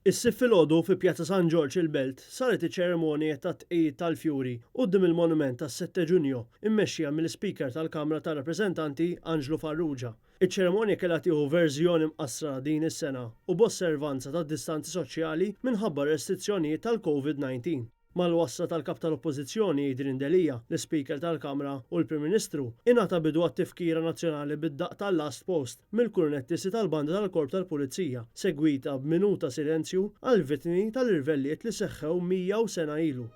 Issib filgħodu fi Pjazza San George il-Belt saret iċ-ċerimonja ta' tqejjid tal-Fjuri quddiem il-monument tas-7 Ġunju immexxija mill-Speaker tal-Kamra tar-Rappreżentanti Angelo Farrugia. Iċ-ċerimonja kellha tieħu verżjoni mqassra din is-sena u b'osservanza tad-distanzi soċjali minħabba restrizzjonijiet tal-COVID-19. Mal-wassra tal-kap tal-Oppożizzjoni Idrin Delija, l-Speaker tal-Kamra u l-Prim Ministru ingħata bidu għat-tifkira nazzjonali bid-daqq tal-last post mill-kurnettisi tal-banda tal-Korp tal-Pulizija, segwita b'minuta silenzju għall-vittmi tal-irvelliet li seħħew 100 sena ilu.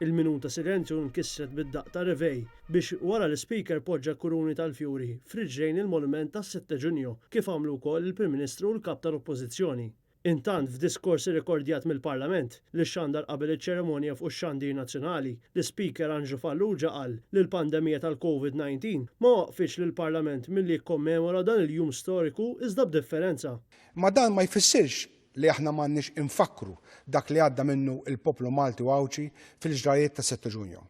Il-minuta silenzju nkissret bid-daqq ta' revej biex wara l-Speaker poġġa kuruni tal-Fjuri friġġejn il-monument tas-7 Ġunju kif għamlu wkoll il-Prim Ministru u l-Kap tal-Oppożizzjoni. Intant f'diskors irrekordjat mill-Parlament li xandar qabel iċ-ċerimonja fuq ix-xandir nazzjonali, l-Speaker Angelo Farrugia qal li l-pandemija tal-COVID-19 ma waqfitx lill-Parlament milli jikkommemora dan il-jum storiku iżda b'differenza. Ma dan ma jfissirx li aħna m'għandniex infakru dak li għadda minnu il-poplu Malti u Awċi fil-ġrajiet ta' 6 Ġunju.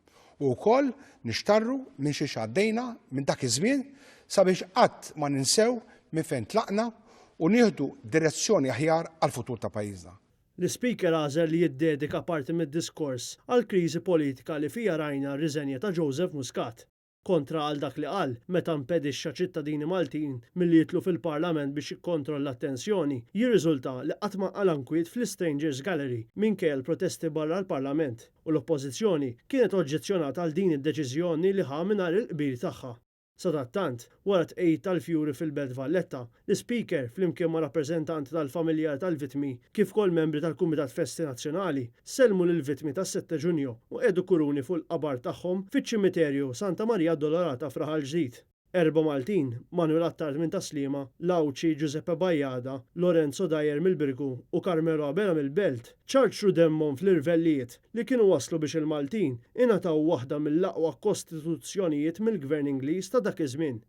U wkoll nixtarru minn xi għaddejna minn dak iż-żmien sabiex qatt ma ninsew minn fejn tlaqna u nieħdu direzzjoni aħjar għall-futur ta' pajjiżna. L-Speaker għażel li jiddedika parti mid-diskors għall kriżi politika li fija rajna r-riżenja ta' Joseph Muscat. Kontra għal dak li qal meta mpedixxa ċittadini Maltin milli jitlu fil-Parlament biex jikkontrolla t-tensjoni, jirriżulta li qatt ma qal inkwiet fl-Strangers Gallery minkejja l-protesti barra l-Parlament u l-Oppożizzjoni kienet oġġezzjonata għal din id-deċiżjoni li ħa mingħajr il-qbil tagħha. Sadattant, wara tqejjid tal-Fjuri fil-Belt Valletta, l-Speaker flimkien ma' rappreżentanti tal-familjar tal-vittmi kif ukoll membri tal-Kumitat Festi Nazzjonali sellmu lill-vittmi tas-7 Ġunju u qegħdu kuruni fuq il-qabar tagħhom fiċ-ċimiterju Santa Maria Addolorata f'Raħal Ġdid. 4 Maltin, Manuel Attard minn Taslima, Lawċi Giuseppe Bajjada, Lorenzo Dajer mill-Birgu u Carmelo Abela mill-Belt ċarċru demmhom fl-irvellijiet li kienu waslu biex il-Maltin ingħataw waħda mill-aqwa kostituzzjonijiet mill-Gvern Ingliż ta' dak iż-żmien.